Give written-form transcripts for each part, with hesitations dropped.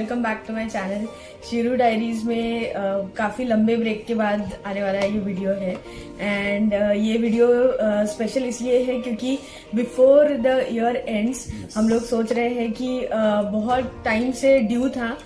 Welcome back to my channel Sheeru diaries में काफ़ी लंबे ब्रेक के बाद आने वाला ये वीडियो है। एंड ये वीडियो स्पेशल इसलिए है क्योंकि बिफोर द ईयर एंड्स हम लोग सोच रहे हैं कि बहुत टाइम से ड्यू था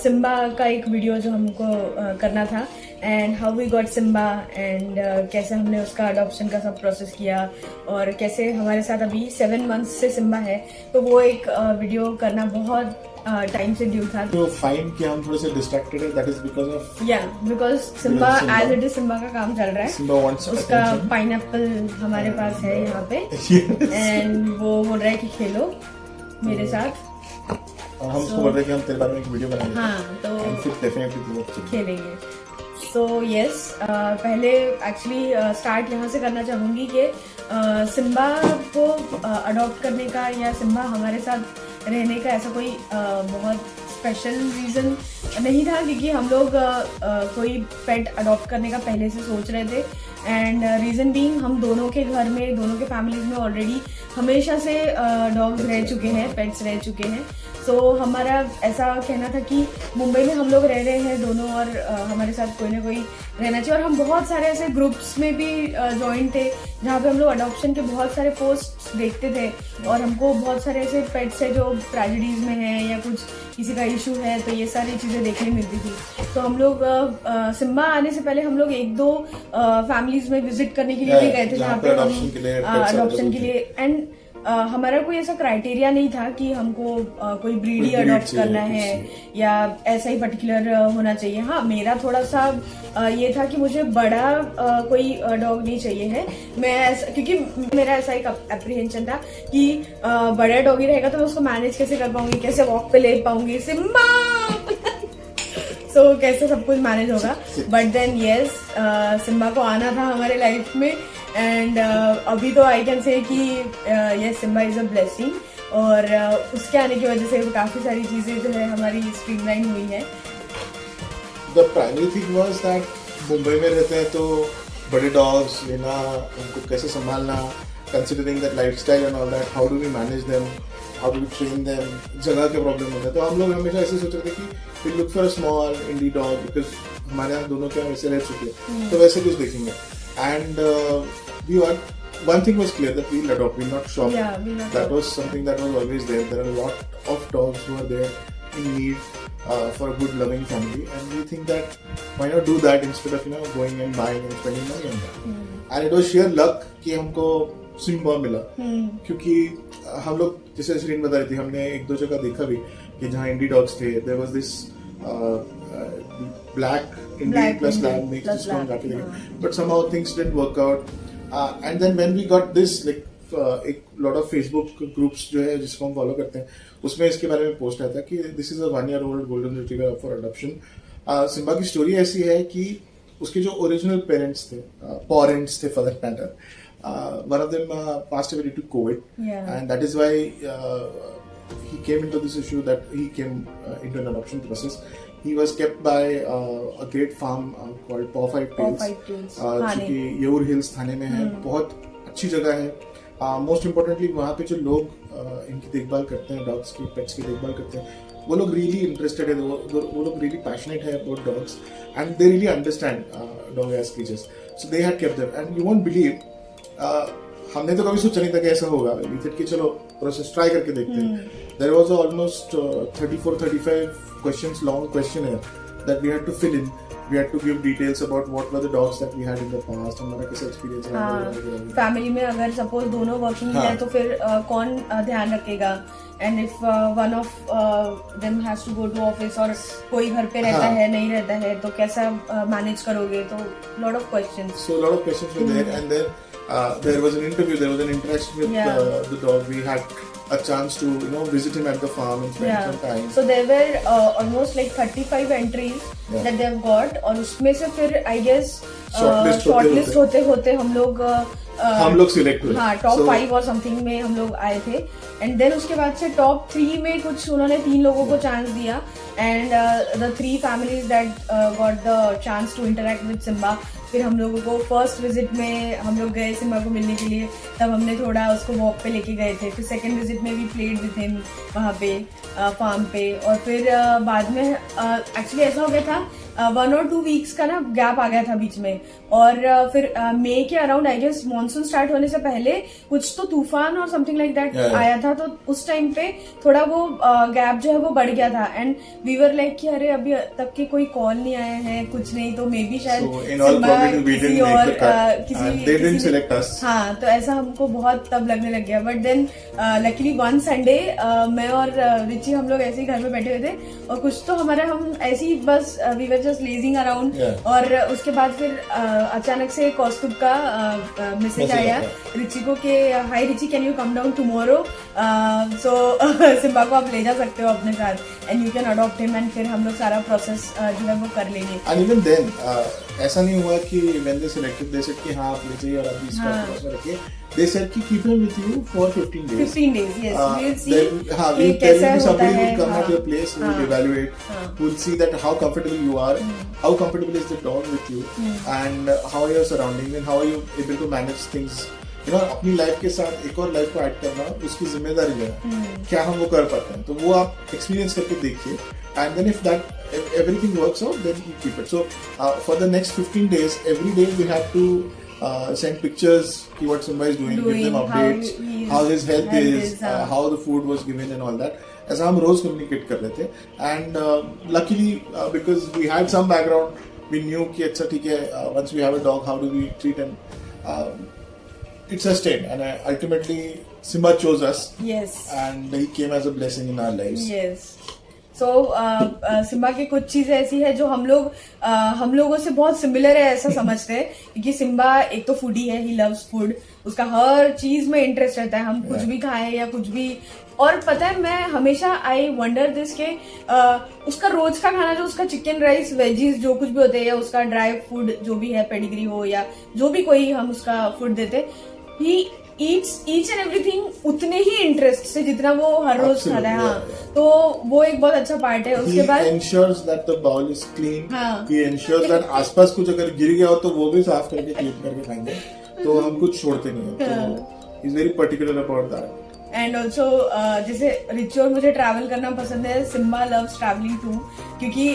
सिम्बा का एक वीडियो जो हमको करना था, and how we got Simba and कैसे हमने उसका अडॉप्शन का सब प्रोसेस किया और कैसे हमारे साथ अभी 7 मंथ्स से सिम्बा है। तो वो एक वीडियो करना बहुत टाइम से ड्यू था। तो फाइन कि हम थोड़े से डिस्ट्रैक्टेड है, that is because of because Simba as it is Simba का काम चल रहा है। सिम्बा वांट्स उसका पाइनएप्पल हमारे पास है यहाँ पे एंड वो बोल रहा है कि खेलो मेरे साथ। हम उसको बोल रहे हैं कि हम तेरे बारे में एक वीडियो बनाएंगे। हाँ, तो फिर डेफिनेटली खेलेंगे। सो यस, पहले एक्चुअली स्टार्ट यहाँ से करना चाहूँगी कि सिम्बा को अडॉप्ट करने का या सिम्बा हमारे साथ रहने का ऐसा कोई बहुत स्पेशल रीज़न नहीं था, क्योंकि हम लोग कोई पेट अडॉप्ट करने का पहले से सोच रहे थे। एंड रीज़न बीइंग हम दोनों के घर में, दोनों के फैमिलीज में ऑलरेडी हमेशा से डॉग्स रह चुके हैं, पेट्स रह चुके हैं। सो हमारा ऐसा कहना था कि मुंबई में हम लोग रह रहे हैं दोनों और हमारे साथ कोई ना कोई रहना चाहिए। और हम बहुत सारे ऐसे ग्रुप्स में भी ज्वाइन थे जहाँ पे हम लोग अडॉप्शन के बहुत सारे पोस्ट देखते थे और हमको बहुत सारे ऐसे पेट्स है जो ट्रेजेडीज में है या कुछ किसी का इशू है, तो ये सारी चीज़ें देखने मिलती थी। तो हम लोग सिम्बा आने से पहले हम लोग 1-2 फैमिलीज में विजिट करने के लिए भी गए थे जहाँ पे अडॉप्शन के लिए। एंड हमारा कोई ऐसा क्राइटेरिया नहीं था कि हमको कोई ब्रीड ही अडॉप्ट करना है या ऐसा ही पर्टिकुलर होना चाहिए। हाँ, मेरा थोड़ा सा ये था कि मुझे बड़ा कोई डॉग नहीं चाहिए है। मैं ऐसा, क्योंकि मेरा ऐसा एक अप्रीहेंशन था कि बड़ा डॉग ही रहेगा तो मैं उसको मैनेज कैसे कर पाऊंगी, कैसे वॉक पे ले पाऊंगी, सिम्बा सो कैसे सब कुछ मैनेज होगा। बट देन यस, सिम्बा को आना था हमारे लाइफ में एंड अभी तो आई कैन से कि yes, Simba is a blessing. और उसके आने की वजह से काफ़ी सारी चीज़ें जो है हमारी स्ट्रीमलाइन हुई है। The primary thing was that Mumbai में रहते हैं तो बड़े डॉग्स लेना, उनको कैसे संभालना, considering that lifestyle and all that, how do we manage them, how do we train them, जगह के प्रॉब्लम होता है। तो हम लोग हमेशा ऐसे सोच रहे थे कि we look for a small indie dog, because हमारे यहाँ दोनों क्या वैसे रह चुके हैं तो वैसे कुछ देखेंगे। And we want, one thing was clear that we'll adopt, we'll not shop. Yeah, we'll not that shop. was something that was always there. There are a lot of dogs who are there in need for a good loving family, and we think that why not do that instead of going and buying and spending money on that. And it was sheer luck कि हमको Simba मिला, क्योंकि हम लोग जैसे श्रीन बता रही थी, हमने 1-2 जगह देखा भी कि जहाँ इंडी डॉग्स थे, there was this black Indie plus lab mix जिसको हम काफी देखे, but somehow things didn't work out. And then when we got this, like एक lot of Facebook groups जो है जिसको हम फॉलो करते हैं, उसमें इसके बारे में पोस्ट आया था कि this is a 1-year-old golden retriever up for adoption. Simba की स्टोरी ऐसी है कि उसके जो ओरिजिनल पेरेंट्स थे, parents थे for that matter, one of them passed away due to COVID, and that is why he came into this issue that he came into an adoption process. He was kept by a great farm called Paw Five Tails, जो कि Yeoor hills थाने में है। बहुत अच्छी जगह है। Most importantly वहाँ पे जो लोग इनकी देखभाल करते हैं, डॉग्स की, पेट्स की देखभाल करते हैं, वो लोग रियली इंटरेस्टेड है, वो लोग रियली पैशनेट है about dogs and they really understand dog as creatures. So they had kept them and you won't believe, हमने तो कभी सोचा नहीं था कि ऐसा होगा। वी थॉट कि चलो प्रोसेस ट्राई करके देखते हैं। There was almost 34-35 questions long questionnaire that we had to fill in. We had to give details about what were the dogs that we had in the past, हमारा कैसा experience है। Family में अगर suppose दोनों working है तो फिर कौन ध्यान रखेगा, and if one of them has to go to office और कोई घर पे रहता है, नहीं रहता है, तो कैसा मैनेज करोगे। तो lot of questions, so lot of questions were there, and then there was an interview, there was an interaction with the dog. We had a chance to visit him at the farm and spend some time. So there were almost like 35 entries that they've got, और उसमें से फिर I guess shortlist होते हम लोग select हुए। हाँ, top 5 और समथिंग में हम लोग आए थे। एंड देन उसके बाद से टॉप 3 में कुछ उन्होंने 3 लोगों को चांस दिया, and the 3 families that got the chance to interact with Simba फिर हम लोगों को फर्स्ट विजिट में हम लोग गए सिम्बा को मिलने के लिए, तब हमने थोड़ा उसको वॉक पे लेके गए थे। फिर सेकंड विजिट में भी प्लेड विद हिम वहाँ पे फार्म पे। और फिर बाद में एक्चुअली ऐसा हो गया था 1 और 2 वीक्स का ना गैप आ गया था बीच में। और फिर मई के around I guess monsoon start होने से पहले कुछ तो तूफान और समथिंग लाइक दैट आया था, तो उस टाइम पे थोड़ा वो गैप जो है वो बढ़ गया था। एंड वी वर लाइक कि अरे अभी तक के कोई कॉल नहीं आया है, कुछ नहीं, तो मे बी शायद किसी और किसी हाँ, तो ऐसा हमको बहुत तब लगने लग गया। But then luckily one Sunday मैं और रिची हम लोग ऐसे ही घर में बैठे हुए थे और कुछ तो हमारा हम ऐसे ही बस we were just lazing around. और उसके बाद फिर अचानक से कौस्तुभ का मैसेज आया रिची को कि hi Richie, can you come down tomorrow, so Simba को आप ले जा सकते हो अपने साथ and you can adopt him. And फिर हम लोग सारा प्रोसेस जो है वो कर लेंगे। एंड इवन देन ऐसा नहीं हुआ कि when they selected they said कि हाँ आप ले जाइए और अभी इसका प्रोसेस रखिए। They said कि keep him with you for 15 days. 15 days, yes. We'll see. We'll tell you somebody will come at your place, who will evaluate, who will see that how comfortable you are, how comfortable is the dog with you, and how are your surroundings and how are you able to manage things. You know, अपनी life के साथ एक और life को add करना उसकी जिम्मेदारी है, क्या हम वो कर पाते हैं, तो वो आप एक्सपीरियंस करके देखिए। And then if everything works out, then you keep it. So for the next 15 days, every day we have to send pictures what Simba is doing, give them updates, how his health is, how the food was given and all that. ऐसा हम रोज communicate कर रहे थे। And luckily because we had some background, we knew कि अच्छा ठीक है, once we have a dog, how do we treat him? It sustained and ultimately Simba chose us. Yes. And he came as a blessing in our lives. Yes. So Simba की कुछ चीजें ऐसी है जो हम लोगों से बहुत सिमिलर है ऐसा समझते हैं, क्योंकि सिम्बा एक तो फूडी है, ही लव्स फूड, उसका हर चीज में इंटरेस्ट रहता है, हम कुछ भी खाएं या कुछ भी। और पता है मैं हमेशा आई वंडर दिस के उसका रोज का खाना जो उसका चिकन राइस वेजीज जो कुछ भी होते हैं या उसका ड्राई फूड जो भी है, पेडिग्री हो या जो भी कोई हम उसका फूड देते, ही ईच एंड एवरीथिंग उतने ही इंटरेस्ट से जितना वो हर रोज खाता है। हाँ, तो वो एक बहुत अच्छा पार्ट है। उसके बाद ensures that the bowl is clean, he ensures that आसपास कुछ अगर गिर गया हो तो वो भी साफ करके क्लीन करके खाएंगे, तो हम कुछ छोड़ते नहीं है, तो he's very particular about that. And also जैसे रिची और मुझे ट्रैवल करना पसंद है, सिम्बा लव्स ट्रैवलिंग टू, क्योंकि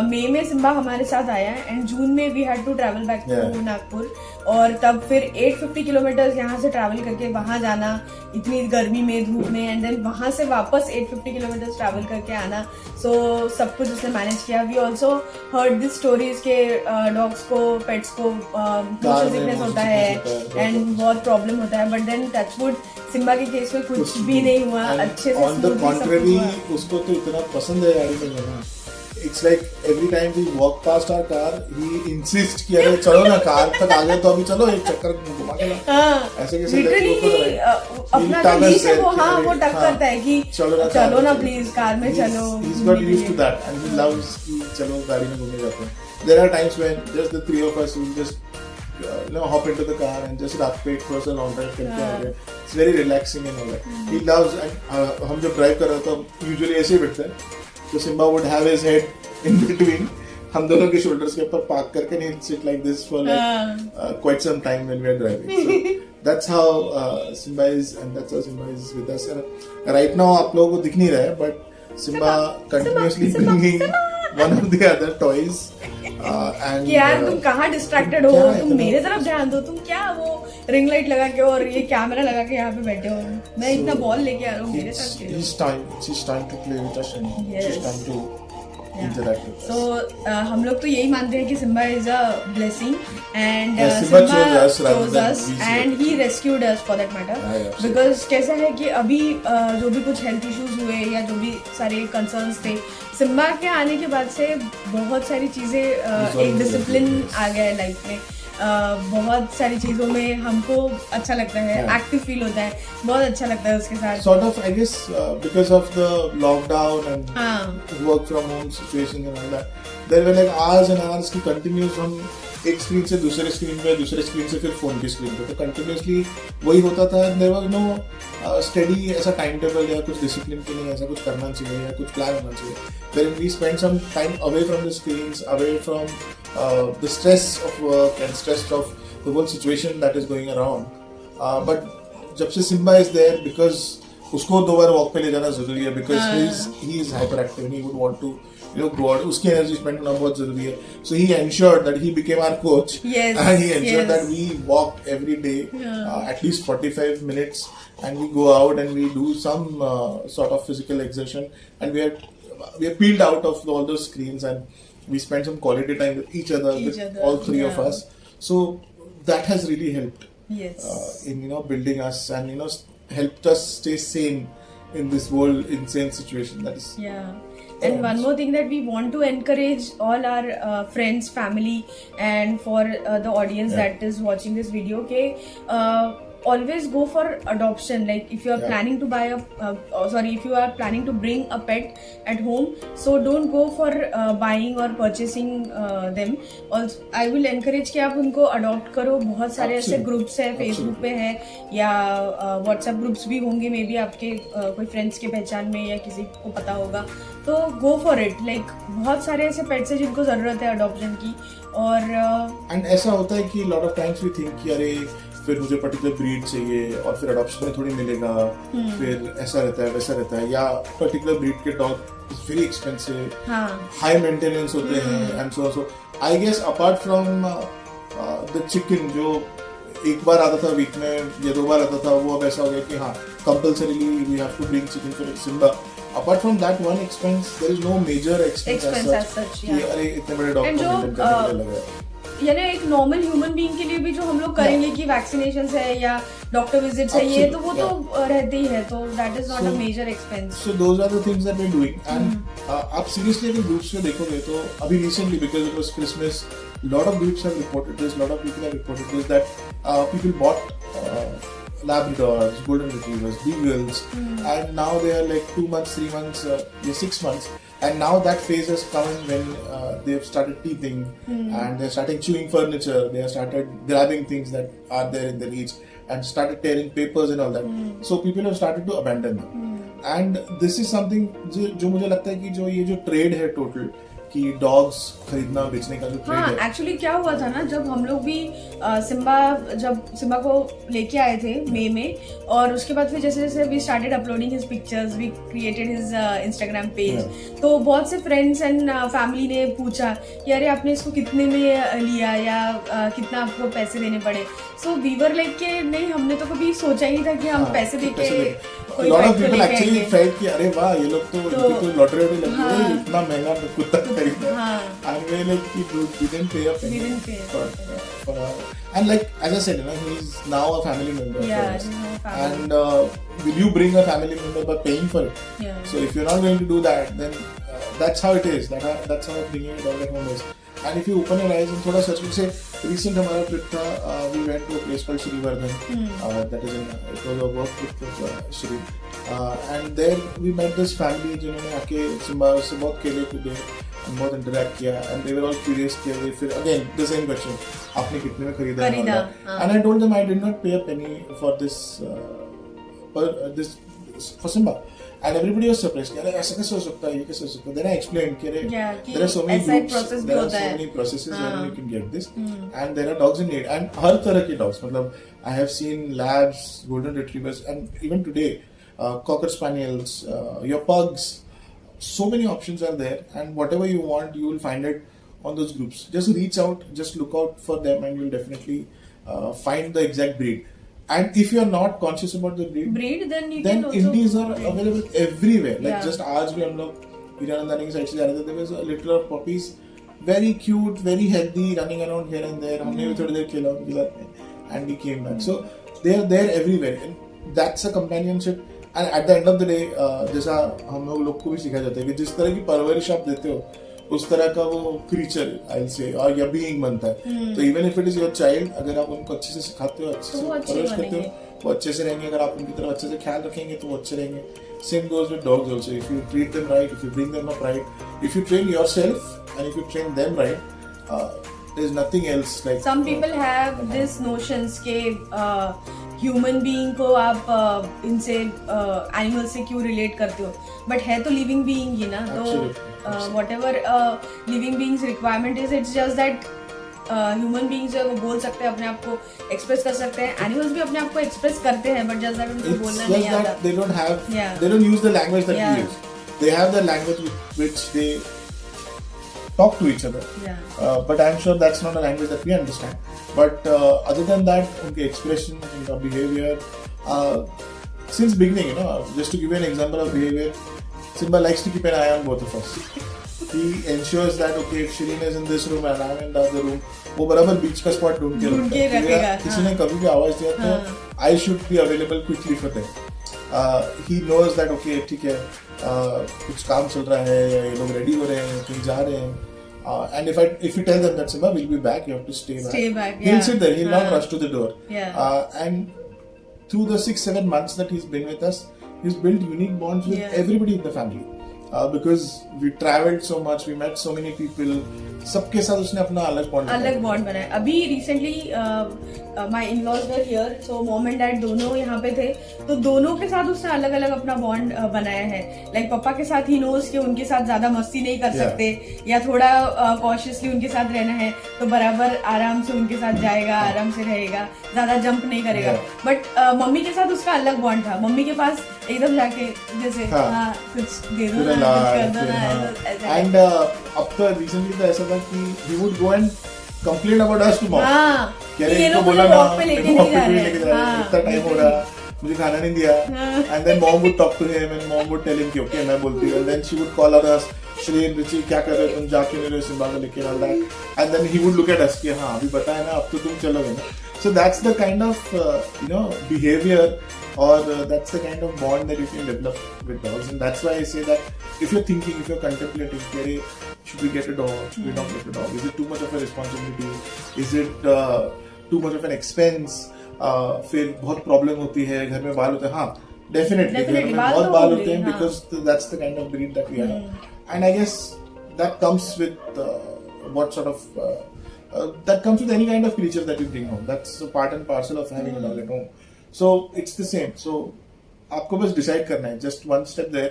मई में सिम्बा हमारे साथ आया है एंड जून में we had to travel back to Nagpur. और तब फिर 850 किलोमीटर यहाँ से ट्रैवल करके वहां जाना इतनी गर्मी में धूप में, एंड देन वहां से वापस 850 किलोमीटर ट्रैवल करके आना। सो सब कुछ उसने मैनेज किया। We also heard this stories के डॉग्स को, पेट्स को मोशन सिकनेस होता है एंड बहुत प्रॉब्लम होता है, बट देन टचवुड सिम्बा के केस में कुछ भी नहीं हुआ, अच्छे से ऑन द कॉन्ट्ररी उसको तो इतना पसंद है गाड़ी में जाना। It's like every time we walk past our car, he insists कि अरे चलो ना, कार तक आ गए तो अभी चलो एक चक्कर घुमा के ला। ऐसे कैसे लिटरली अपना जो लीश है वो, हाँ, वो टक करता है कि चलो ना प्लीज कार में चलो। He's got used to that and he loves कि चलो गाड़ी में घूमने जाते हैं। There are times when just the three of us will just hop into the car and just rapid for a long drive करके आ गए। It's very relaxing and all that. He loves and हम जब drive कर रहे हैं तो usually ऐसे ही बैठते हैं, तो Simba would have his head in between हम दोनों के shoulders के ऊपर पार्क करके, नहीं sit like this for like quite some time when we are driving. So that's how Simba is and that's how Simba is with us. Right now आप लोगों को दिख नहीं रहा है, but Simba continuously bringing one of the other toys. And यार तुम कहाँ डिस्ट्रैक्टेड हो, तुम मेरे तरफ ध्यान दो, तुम क्या वो रिंग लाइट लगा के और ये कैमरा लगा के यहाँ पे बैठे हो, मैं इतना बॉल लेके आ रहा हूँ मेरे साथ। She's time to play with us and she's time to interact with us. So हम लोग तो यही मानते हैं कि Simba is a blessing and Simba chose us and he rescued us for that matter. Because कैसा है कि अभी जो भी कुछ हेल्थ इश्यूज हुए या जो भी सारे कंसर्न्स थे, सिम्बा के आने के बाद से बहुत सारी चीजें एक डिसिप्लिन आ गया है लाइफ में। बहुत सारी चीजों में हमको अच्छा लगता है, एक्टिव फील होता है, बहुत अच्छा लगता है उसके साथ। Sort of, I guess, because of the lockdown and work from home situation and all that, there were like hours and hours की कंटिन्यूस हम एक स्क्रीन से दूसरे स्क्रीन पे, दूसरे स्क्रीन से फिर फोन की स्क्रीन पे, तो कंटिन्यूसली वही होता था. देयर वाज नो स्टडी ऐसा टाइम टेबल या कुछ डिसिप्लिन के लिए ऐसा कुछ करना चाहिए या कुछ प्लान होना चाहिए. There we spend some time away from the screens, away from the stress of work and stress of the whole situation that is going around. But जब से सिम्बा इज देयर, बिकॉज उसको 2 बार walk पे ले जाना जरूरी है, because he is hyper active, he would want to go out. उसकी energy spend करना बहुत जरूरी है. So he ensured that he became our coach. Yes. And he ensured yes. that we walk every day, at least 45 minutes, and we go out and we do some sort of physical exertion, and we are peeled out of all those screens, and we spend some quality time with each other, all three of us. So that has really helped. Yes. In building us, and helped us stay sane in this whole insane situation that is. Yeah. And one more thing that we want to encourage all our friends, family, and for the audience that is watching this video, okay, always go for adoption. Like if you are planning to buy if you are planning to bring a pet at home, so don't go for buying or purchasing them. Also, I will encourage कि आप उनको adopt करो. बहुत सारे ऐसे groups है, Facebook पे है या व्हाट्सएप ग्रुप्स भी होंगे, मे बी आपके कोई फ्रेंड्स के पहचान में या किसी को पता होगा, तो गो फॉर इट. लाइक बहुत सारे ऐसे पेट्स हैं जिनको जरूरत है अडॉप्शन की. और एंड ऐसा होता है कि lot of times we think कि अरे फिर मुझे पर्टिकुलर ब्रीड चाहिए और फिर अडॉप्शन में थोड़ी मिलेगा, फिर ऐसा रहता है वैसा रहता है, या पर्टिकुलर ब्रीड के dog is very expensive, high maintenance होते हैं, and so I guess apart from the chicken जो एक बार आता था वीक में या 2 बार आता था, वो अब ऐसा हो गया कि हाँ compulsorily we have to bring chicken for Simba. Apart from that one expense, there is no major expense as such. कि अरे इतने बड़े डॉग को मेंटेन करने के लिए लगा है. यानी एक नॉर्मल ह्यूमन बीइंग के लिए भी जो हम लोग करेंगे कि वैक्सीनेशंस है या डॉक्टर विजिट्स है, ये तो वो तो रहते ही है, तो that is not a major expense. So those are the things that we are doing. And आप सीरियसली अगर ग्रुप्स में देखोगे तो अभी recently because it was Christmas, lot of groups have reported this, lot of people have reported this, that people bought Labradors, Golden Retrievers, Beagles, and now they are like 2 months, 3 months, 6 months, and now that phase has come when they have started teething, and they are starting chewing furniture, they have started grabbing things that are there in their reach, and started tearing papers and all that. So people have started to abandon them, and this is something जो मुझे लगता है कि जो ये जो trade है total कि डॉग्स खरीदना बेचने का जो ट्रेड है. एक्चुअली क्या हुआ था ना, जब हम लोग भी सिम्बा को लेके आए थे मई में, और उसके बाद फिर जैसे जैसे we started uploading his pictures, we created his Instagram page, तो बहुत से फ्रेंड्स एंड फैमिली ने पूछा कि अरे आपने इसको कितने में लिया या कितना आपको पैसे देने पड़े. सो वी वर लाइक के नहीं, हमने तो कभी सोचा ही नहीं था कि हम पैसे देके कोई lot of people actually felt कि अरे वाह ये लोग तो लॉटरी लगी है, इतना महंगा कुत्ता खरीदा. and we like we didn't pay up. We didn't pay for and like as I said, he's now a family member for us. He's now a family. And will you bring a family member by paying for it? So if you're not going to do that, then that's how it is. That's how bringing a dog at home is. And if you open your eyes and थोड़ा search से recent हमारा trip था, we went to a place called Srivarddhan, that is it was a work trip with Shri, and there we met this family जिन्होंने आके Simba से बहुत खेले कूदे, बहुत इंटरेक्ट किया, and they were all curious कि फिर again the same question, आपने कितने में खरीदा है, and I told them I did not pay a penny for this for Simba. And everybody was surprised कि अरे ऐसा कैसे हो सकता है, ये कैसे हो सकता है. Then I explained कि there are so many groups, there are so many processes where you can get this, and there are dogs in need, and हर तरह के dogs. मतलब I have seen labs, golden retrievers, and even today cocker spaniels, your pugs. So many options are there, and whatever you want, you will find it on those groups. Just reach out, just look out for them, and you'll definitely find the exact breed. And if you are not conscious about the breed, then you can also indies are available everywhere. Like just आज भी हम लोग ईरानंदानी की side से जा रहे थे, there was a litter of puppies, very cute, very healthy, running around here and there. हमने भी थोड़ी देर खेला उनके साथ में, and we came back. So they are there everywhere, and that's a companionship. And at the end of the day, जैसा हम लोग को भी सिखाया जाता है कि जिस तरह की परवरिश आप देते हो, उस तरह का वो क्रीचर आई से और या बीइंग बनता है। तो even if it is your child, अगर आप उनको अच्छे से सिखाते हो, अच्छे से परवरिश करते हो, वो अच्छे से रहेंगे। अगर आप उनकी तरफ अच्छे से ख्याल रखेंगे तो वो अच्छे रहेंगे। Same goes with dogs also, if you treat them right, if you bring them up right, if you train yourself and if you train them right, there is nothing else like some people have this notions के human being को आप इनसे animal से क्यों relate करते हो, but है तो लिविंग बीइंग ही ना। तो what ever living beings requirement is, it's just that human beings जो है वो बोल सकते हैं, अपने आप को एक्सप्रेस कर सकते हैं। एनिमल्स भी अपने आप को एक्सप्रेस करते हैं, बट जस्ट दैट उनको बोलना नहीं आता। they don't use the language that we use. They have the language with which they talk to each other. But I'm sure that's not a language that we understand. But other than that, उनके expression, उनका behavior, since beginning, just to give you an example of behavior, Simba likes to keep an eye on both of us. He ensures that okay, if Shireen is in this room and I'm in the other room, वो बराबर बीच का spot ढूंढ के रखेगा। किसी ने कभी भी आवाज दिया तो I should be available quickly for them. He knows that okay, ठीक है, कुछ काम चल रहा है या ये लोग रेडी हो रहे हैं, कहीं जा रहे हैं, and if you tell them that Simba will be back, you have to stay back. He'll sit there, he'll not rush to the door. And through the 6-7 months that he's been with us, he's built unique bonds with everybody in the family. Because we traveled so much, we met so many people, सबके साथ उसने अपना अलग bond बनाया। अभी recently my in-laws were here, so mom and dad दोनों यहाँ पे थे, तो दोनों के साथ उसने अलग अलग अपना बॉन्ड बनाया है। लाइक पापा के साथ ही नोज कि उनके साथ ज्यादा मस्ती नहीं कर सकते, या थोड़ा कॉशियसली उनके साथ रहना है, तो बराबर आराम से उनके साथ जाएगा, आराम से रहेगा, ज्यादा जंप नहीं करेगा। बट मम्मी के साथ उसका अलग बॉन्ड था। मम्मी के पास एकदम जाके जैसे कुछ दे दो ना, कुछ कर दो ना। एंड अब तो रिसेंटली तो ऐसा था कि he would go and complain about us to mom. ये लोग बोला ना, वॉक पे लेके नहीं जा रहे, इतना टाइम हो रहा, मुझे खाना नहीं दिया। And then mom would talk to him and mom would tell him कि okay मैं बोलती हूँ, and then she would call us, श्रीन रिची क्या कर रहे हो तुम, जाके नहीं रहे सिम्बा को लेके, all that. And then he would look at us कि हाँ अभी बताया ना, अब तो तुम चलोगे ना। So that's the kind of behavior, or that's the kind of bond that you can develop with dogs, and that's why I say that if you're thinking, if you're contemplating, should we get a dog, should we not get a dog, is it too much of a responsibility, is it too much of an expense, फिर बहुत problem होती है, घर में बाल होते हैं, हाँ definitely घर में बहुत बाल होते हैं, because that's the kind of breed that we have, and I guess that comes with what sort of that comes with any kind of creature that you bring home. That's a part and parcel of having a dog at home. So it's the same. So आपको बस decide करना है, just one step there,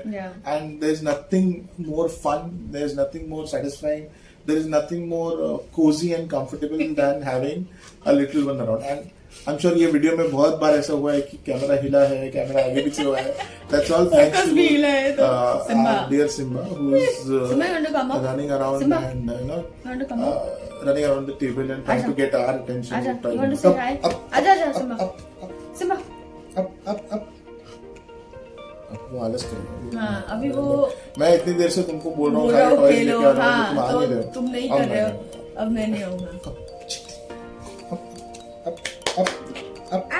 and there's nothing more fun, there's nothing more satisfying, there is nothing more cozy and comfortable than having a little one around. And I'm sure ये video में बहुत बार ऐसा हुआ है कि camera हिला है, camera आगे पीछे हुआ है. That's all thanks to our dear Simba, who is running around and running around the table and trying to get our attention. You want to say hi? आजा Simba. Simba. Up. वो आलस करेगा। हाँ, अभी वो मैं इतनी देर से तुमको बोल रहा हूँ सारे टॉयज लेके आ रहा हूँ, तुम आ नहीं रहे हो। तुम नहीं कर रहे हो, अब मैं नहीं आऊँगा।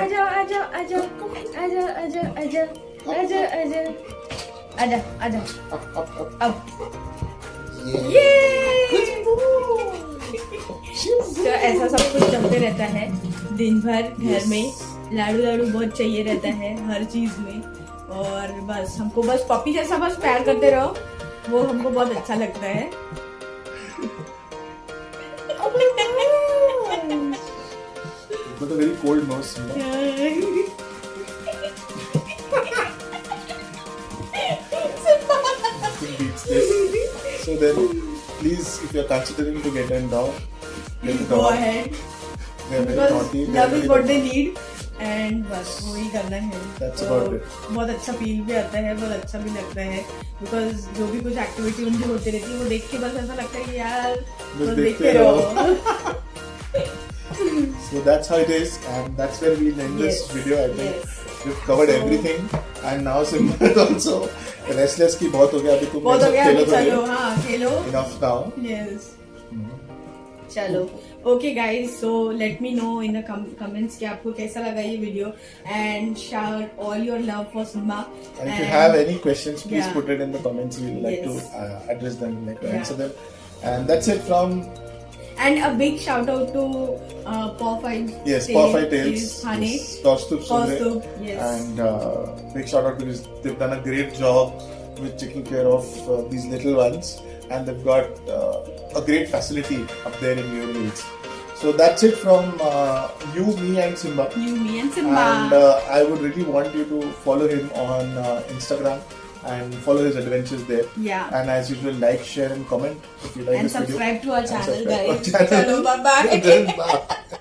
आजा। अब तो ऐसा सब कुछ चलते रहता है दिन भर घर में। लाडू बहुत चाहिए रहता है हर चीज में, और बस हमको बस पपी जैसा बस प्यार करते रहो, वो हमको बहुत अच्छा लगता है। But a very cold nose. So then, please, if you're considering to get a dog, go ahead. They're very naughty. Love is what they need. And बस वही करना है। तो बहुत अच्छा फील भी आता है, बहुत अच्छा भी लगता है, बिकॉज जो भी कुछ एक्टिविटी उनकी होती रहती है वो देख के बस ऐसा लगता है कि यार बस देखते रहो। So that's how it is, and that's where we'll end this video. I think we've covered everything, and now Simba is also restless की बहुत हो गया अभी, तुम चलो हाँ खेलो। Enough now. Yes. चलो okay guys, so let me know in the comments कि आपको कैसा लगा ये video, and shout all your love for Simba. And if you have any questions, please put it in the comments. We would like to address them, like to answer them. And that's it from. And a big shout out to Paw Five. Yes, Paw Five Tales. Hane. Kaustubh Sundre. Kaustubh, yes. And big shout out because they've done a great job with taking care of these little ones, and they've got a great facility up there in New Orleans. So that's it from you, me, and Simba. You, me, and Simba. And I would really want you to follow him on Instagram and follow his adventures there. Yeah. And as usual, like, share, and comment if you like and this video. subscribe to our channel, subscribe guys. to our channel. Chalo, bye bye. Bye.